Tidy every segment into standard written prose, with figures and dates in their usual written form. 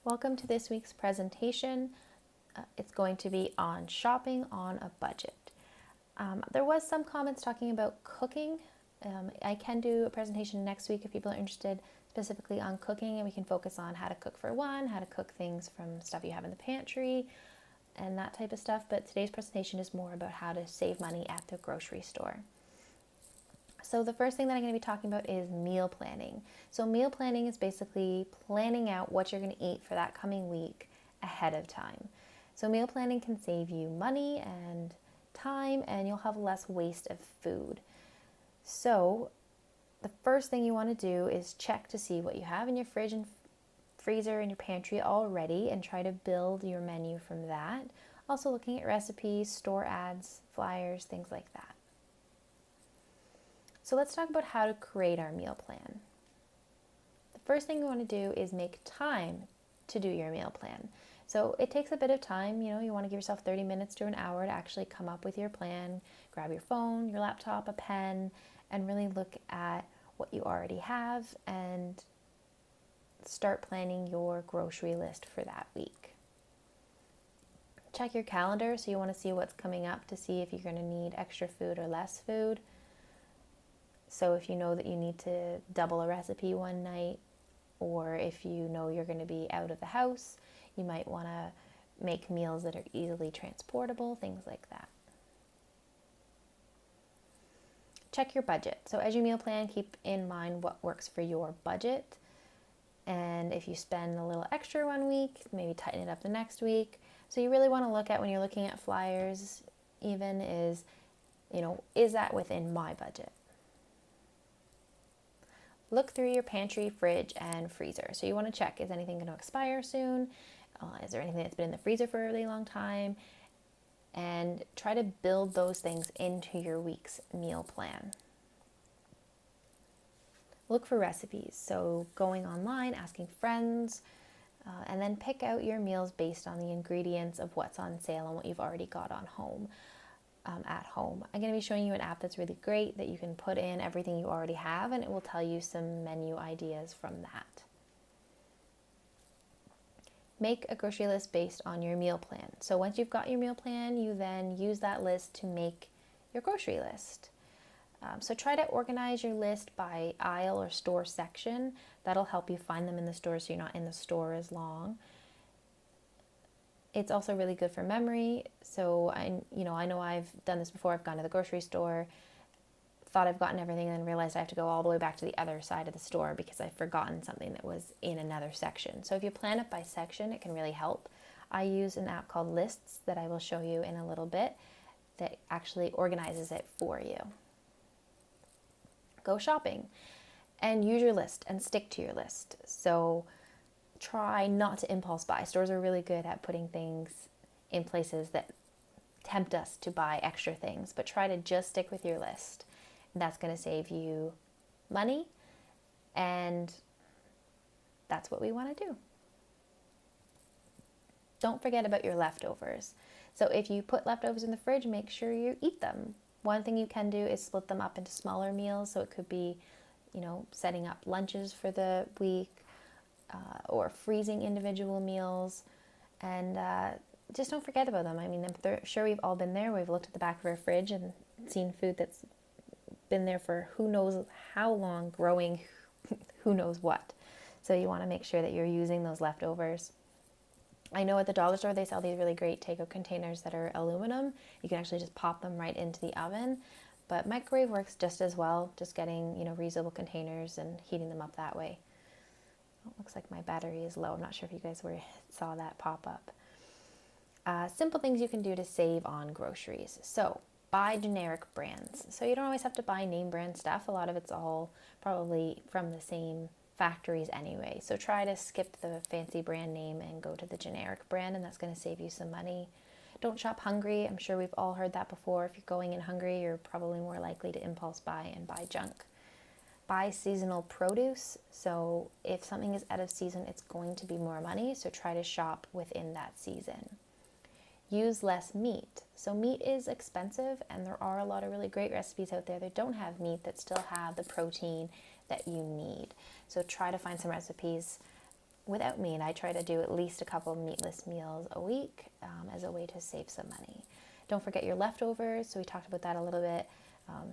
Welcome to this week's presentation. It's going to be on shopping on a budget. There was some comments talking about cooking. I can do a presentation next week if people are interested specifically on cooking, and we can focus on how to cook for one, how to cook things from stuff you have in the pantry, and that type of stuff. But today's presentation is more about how to save money at the grocery store. So the first thing that I'm going to be talking about is meal planning. So meal planning is basically planning out what you're going to eat for that coming week ahead of time. So meal planning can save you money and time, and you'll have less waste of food. So the first thing you want to do is check to see what you have in your fridge and freezer and your pantry already, and try to build your menu from that. Also looking at recipes, store ads, flyers, things like that. So let's talk about how to create our meal plan. The first thing you want to do is make time to do your meal plan. So it takes a bit of time. You want to give yourself 30 minutes to an hour to actually come up with your plan. Grab your phone, your laptop, a pen, and really look at what you already have and start planning your grocery list for that week. Check your calendar, so you want to see what's coming up to see if you're going to need extra food or less food. So if you know that you need to double a recipe one night, or if you know you're going to be out of the house, you might want to make meals that are easily transportable, things like that. Check your budget. So as you meal plan, keep in mind what works for your budget. And if you spend a little extra one week, maybe tighten it up the next week. So you really want to look at, when you're looking at flyers, even is that within my budget? Look through your pantry, fridge, and freezer. So you want to check, is anything going to expire soon? Is there anything that's been in the freezer for a really long time? And try to build those things into your week's meal plan. Look for recipes. So going online, asking friends, and then pick out your meals based on the ingredients of what's on sale and what you've already got on home. At home. I'm going to be showing you an app that's really great that you can put in everything you already have, and it will tell you some menu ideas from that. Make a grocery list based on your meal plan. So once you've got your meal plan, you then use that list to make your grocery list. So try to organize your list by aisle or store section. That'll help you find them in the store so you're not in the store as long. It's also really good for memory. So I know I've done this before. I've gone to the grocery store, thought I've gotten everything, and then realized I have to go all the way back to the other side of the store because I've forgotten something that was in another section. So if you plan it by section, it can really help. I use an app called Lists that I will show you in a little bit that actually organizes it for you. Go shopping and use your list and stick to your list. So try not to impulse buy. Stores are really good at putting things in places that tempt us to buy extra things, but try to just stick with your list. That's going to save you money, and that's what we want to do. Don't forget about your leftovers. So if you put leftovers in the fridge, make sure you eat them. One thing you can do is split them up into smaller meals. So it could be, setting up lunches for the week, or freezing individual meals, and just don't forget about them. I mean, I'm sure we've all been there. We've looked at the back of our fridge and seen food that's been there for who knows how long, growing who knows what. So you want to make sure that you're using those leftovers. I know at the dollar store they sell these really great takeout containers that are aluminum. You can actually just pop them right into the oven, but microwave works just as well, just getting reusable containers and heating them up that way. It looks like my battery is low. I'm not sure if you guys saw that pop up. Simple things you can do to save on groceries. So buy generic brands. So you don't always have to buy name brand stuff. A lot of it's all probably from the same factories anyway. So try to skip the fancy brand name and go to the generic brand, and that's going to save you some money. Don't shop hungry. I'm sure we've all heard that before. If you're going in hungry, you're probably more likely to impulse buy and buy junk. Buy seasonal produce. So if something is out of season, it's going to be more money. So try to shop within that season. Use less meat. So meat is expensive, and there are a lot of really great recipes out there that don't have meat that still have the protein that you need. So try to find some recipes without meat. I try to do at least a couple meatless meals a week as a way to save some money. Don't forget your leftovers. So we talked about that a little bit.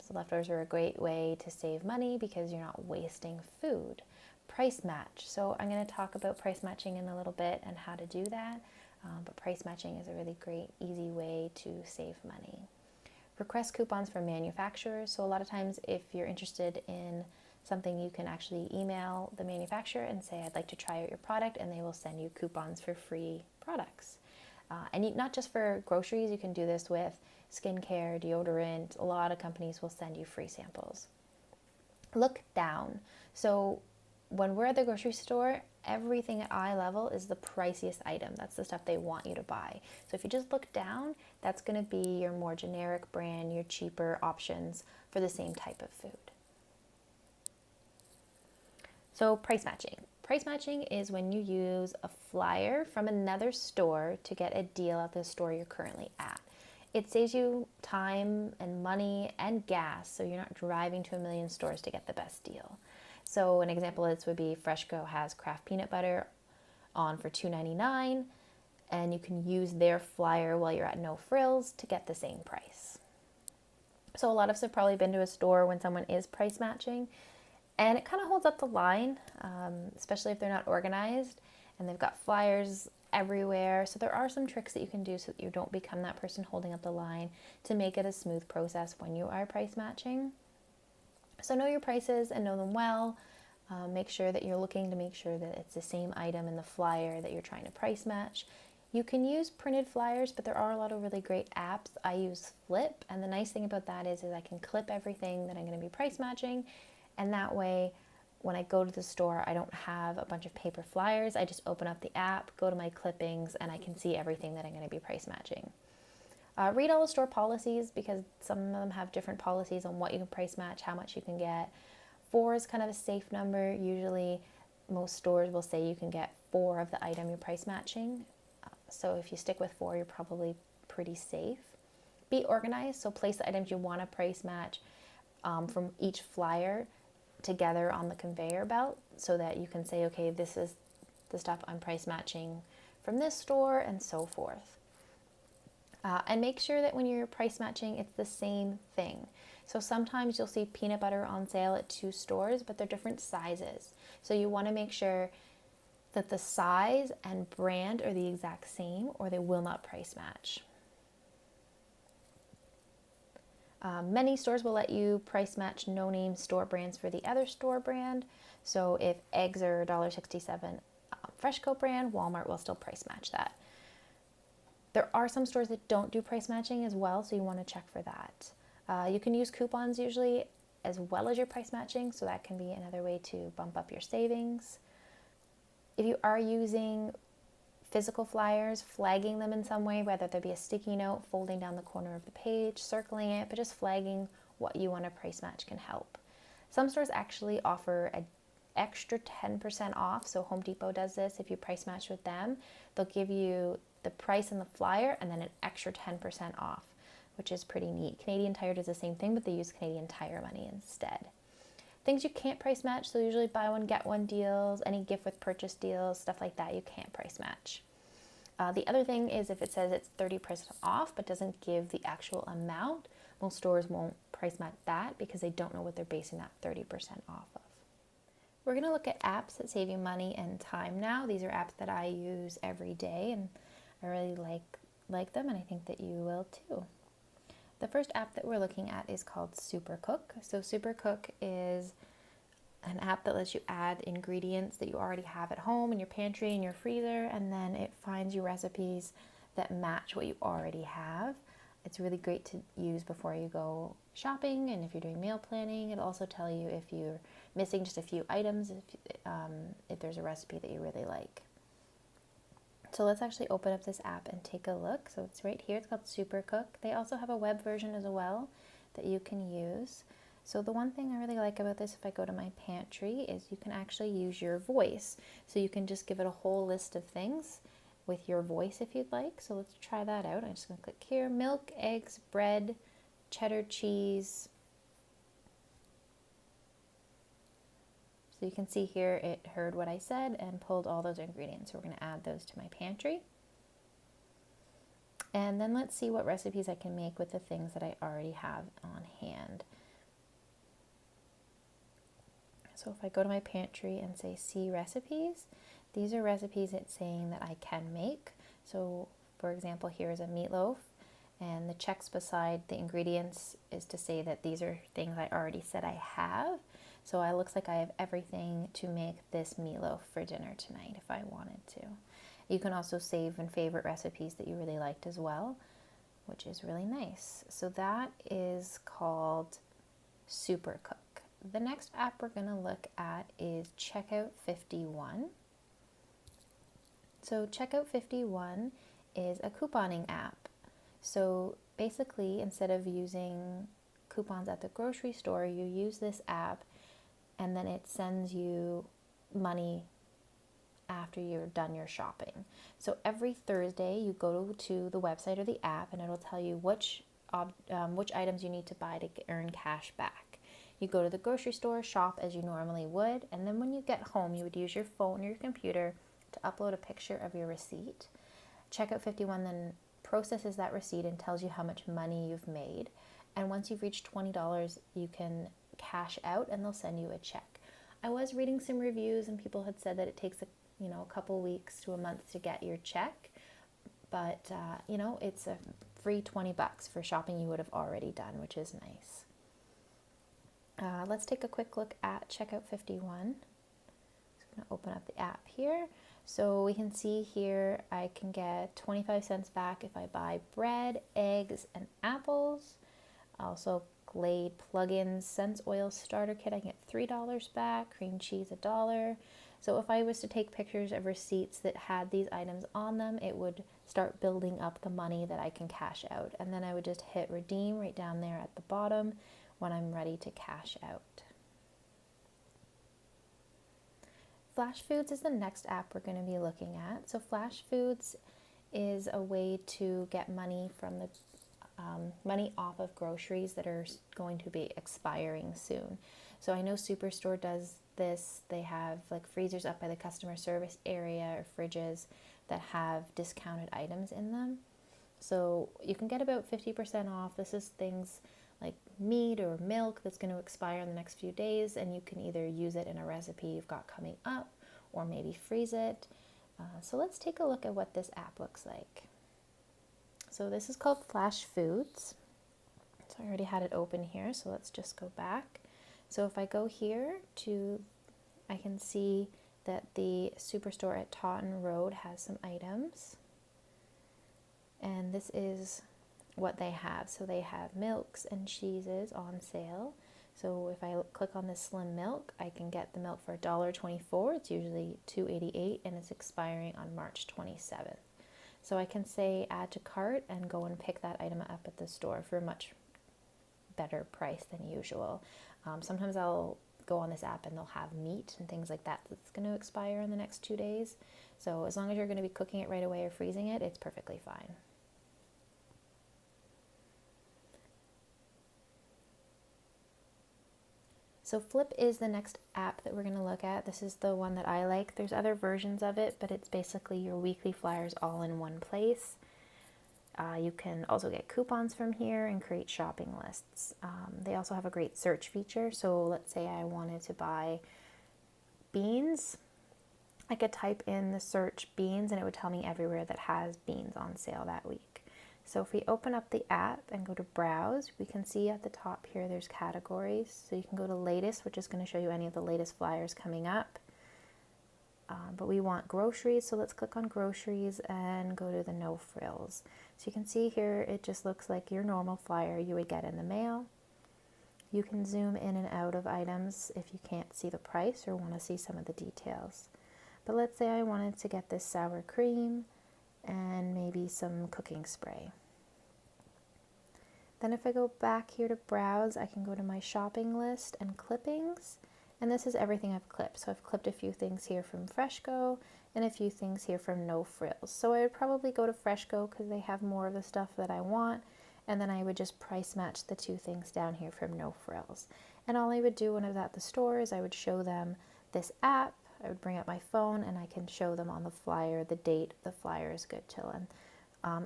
So leftovers are a great way to save money because you're not wasting food. Price match. So I'm going to talk about price matching in a little bit and how to do that. But price matching is a really great, easy way to save money. Request coupons from manufacturers. So a lot of times if you're interested in something, you can actually email the manufacturer and say, I'd like to try out your product, and they will send you coupons for free products. And not just for groceries, you can do this with skincare, deodorant. A lot of companies will send you free samples. Look down. So when we're at the grocery store, everything at eye level is the priciest item. That's the stuff they want you to buy. So if you just look down, that's going to be your more generic brand, your cheaper options for the same type of food. So price matching. Price matching is when you use a flyer from another store to get a deal at the store you're currently at. It saves you time and money and gas, so you're not driving to a million stores to get the best deal. So an example of this would be Freshco has Kraft peanut butter on for $2.99, and you can use their flyer while you're at No Frills to get the same price. So a lot of us have probably been to a store when someone is price matching, and it kind of holds up the line, especially if they're not organized and they've got flyers everywhere. So there are some tricks that you can do so that you don't become that person holding up the line to make it a smooth process when you are price matching. So know your prices and know them well. Make sure that you're looking to make sure that it's the same item in the flyer that you're trying to price match. You can use printed flyers, but there are a lot of really great apps. I use Flip, and the nice thing about that is I can clip everything that I'm going to be price matching, and that way when I go to the store, I don't have a bunch of paper flyers. I just open up the app, go to my clippings, and I can see everything that I'm going to be price matching. Read all the store policies because some of them have different policies on what you can price match, how much you can get. 4 is kind of a safe number. Usually most stores will say you can get 4 of the item you're price matching. So if you stick with 4, you're probably pretty safe. Be organized, so place the items you want to price match from each flyer together on the conveyor belt so that you can say, okay, this is the stuff I'm price matching from this store and so forth. And make sure that when you're price matching, it's the same thing. So sometimes you'll see peanut butter on sale at 2 stores, but they're different sizes. So you want to make sure that the size and brand are the exact same, or they will not price match. Many stores will let you price match no-name store brands for the other store brand. So if eggs are $1.67 Freshco brand, Walmart will still price match that. There are some stores that don't do price matching as well, so you want to check for that. You can use coupons usually as well as your price matching, so that can be another way to bump up your savings. If you are using physical flyers, flagging them in some way, whether there be a sticky note, folding down the corner of the page, circling it, but just flagging what you want to price match can help. Some stores actually offer an extra 10% off, so Home Depot does this. If you price match with them, they'll give you the price in the flyer and then an extra 10% off, which is pretty neat. Canadian Tire does the same thing, but they use Canadian Tire money instead. Things you can't price match, so usually buy one, get one deals, any gift with purchase deals, stuff like that, you can't price match. The other thing is if it says it's 30% off but doesn't give the actual amount, most stores won't price match that because they don't know what they're basing that 30% off of. We're going to look at apps that save you money and time now. These are apps that I use every day and I really like them, and I think that you will too. The first app that we're looking at is called Supercook. So Supercook is an app that lets you add ingredients that you already have at home in your pantry, in your freezer, and then it finds you recipes that match what you already have. It's really great to use before you go shopping, and if you're doing meal planning, it'll also tell you if you're missing just a few items, if there's a recipe that you really like. So let's actually open up this app and take a look. So it's right here, it's called Supercook. They also have a web version as well that you can use. So the one thing I really like about this, if I go to my pantry, is you can actually use your voice. So you can just give it a whole list of things with your voice if you'd like. So let's try that out. I'm just going to click here. Milk, eggs, bread, cheddar cheese. So So you can see here it heard what I said and pulled all those ingredients. So we're going to add those to my pantry. And then let's see what recipes I can make with the things that I already have on hand. So if I go to my pantry and say see recipes, these are recipes it's saying that I can make. So for example, here is a meatloaf, and the checks beside the ingredients is to say that these are things I already said I have. So it looks like I have everything to make this meatloaf for dinner tonight if I wanted to. You can also save and favorite recipes that you really liked as well, which is really nice. So that is called Supercook. The next app we're going to look at is Checkout 51. So Checkout 51 is a couponing app. So basically, instead of using coupons at the grocery store, you use this app and then it sends you money after you're done your shopping. So every Thursday you go to the website or the app and it'll tell you which items you need to buy to earn cash back. You go to the grocery store, shop as you normally would, and then when you get home you would use your phone or your computer to upload a picture of your receipt. Checkout 51 then processes that receipt and tells you how much money you've made. And once you've reached $20, you can cash out and they'll send you a check. I was reading some reviews and people had said that it takes a couple weeks to a month to get your check, but it's a free $20 for shopping you would have already done, which is nice. Let's take a quick look at Checkout 51. I'm just going to open up the app here. So we can see here I can get 25 cents back if I buy bread, eggs, and apples. Also Glade plug-in Sense Oil Starter Kit, I can get $3 back, cream cheese $1. So if I was to take pictures of receipts that had these items on them, it would start building up the money that I can cash out. And then I would just hit redeem right down there at the bottom when I'm ready to cash out. Flash Foods is the next app we're going to be looking at. So Flash Foods is a way to get money from the money off of groceries that are going to be expiring soon. So I know Superstore does this. They have like freezers up by the customer service area or fridges that have discounted items in them. So you can get about 50% off. This is things like meat or milk that's going to expire in the next few days, and you can either use it in a recipe you've got coming up or maybe freeze it. So let's take a look at what this app looks like. So this is called Flash Foods. So I already had it open here, so let's just go back. So if I go here I can see that the Superstore at Taunton Road has some items. And this is what they have. So they have milks and cheeses on sale. So if I click on this slim milk, I can get the milk for $1.24. It's usually $2.88 and it's expiring on March 27th. So I can say add to cart and go and pick that item up at the store for a much better price than usual. Sometimes I'll go on this app and they'll have meat and things like that that's going to expire in the next 2 days. So as long as you're going to be cooking it right away or freezing it, it's perfectly fine. So Flip is the next app that we're going to look at. This is the one that I like. There's other versions of it, but it's basically your weekly flyers all in one place. You can also get coupons from here and create shopping lists. They also have a great search feature. So let's say I wanted to buy beans. I could type in the search beans and it would tell me everywhere that has beans on sale that week. So if we open up the app and go to browse, we can see at the top here there's categories. So you can go to latest, which is going to show you any of the latest flyers coming up. But we want groceries, so let's click on groceries and go to the no frills. So you can see here it just looks like your normal flyer you would get in the mail. You can zoom in and out of items if you can't see the price or want to see some of the details. But let's say I wanted to get this sour cream and maybe some cooking spray. Then if I go back here to browse, I can go to my shopping list and clippings, and this is everything I've clipped. So I've clipped a few things here from Freshco and a few things here from No Frills. So I would probably go to Freshco because they have more of the stuff that I want, and then I would just price match the two things down here from No Frills. And all I would do when I was at the store is I would show them this app, I would bring up my phone and I can show them on the flyer the date the flyer is good till. And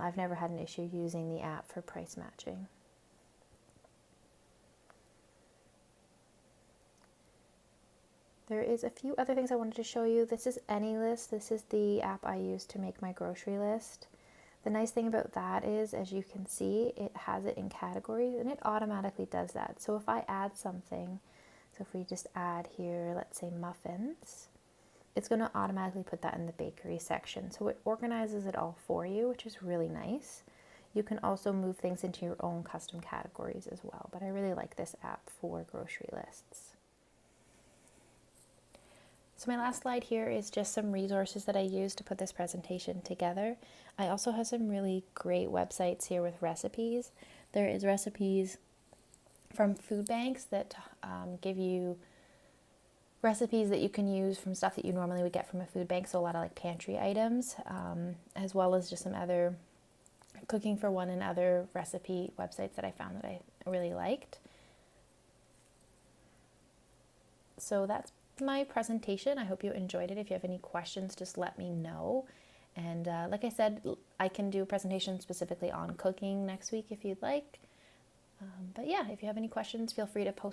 I've never had an issue using the app for price matching. There is a few other things I wanted to show you. This is AnyList. This is the app I use to make my grocery list. The nice thing about that is, as you can see, it has it in categories and it automatically does that. So if I add something, so if we just add here, let's say muffins, it's going to automatically put that in the bakery section. So it organizes it all for you, which is really nice. You can also move things into your own custom categories as well, but I really like this app for grocery lists. So my last slide here is just some resources that I use to put this presentation together. I also have some really great websites here with recipes. There is recipes from food banks that give you recipes that you can use from stuff that you normally would get from a food bank, so a lot of like pantry items, as well as just some other cooking for one and other recipe websites that I found that I really liked. So that's my presentation. I hope you enjoyed it. If you have any questions, just let me know. And like I said, I can do a presentation specifically on cooking next week if you'd like. But yeah, if you have any questions, feel free to post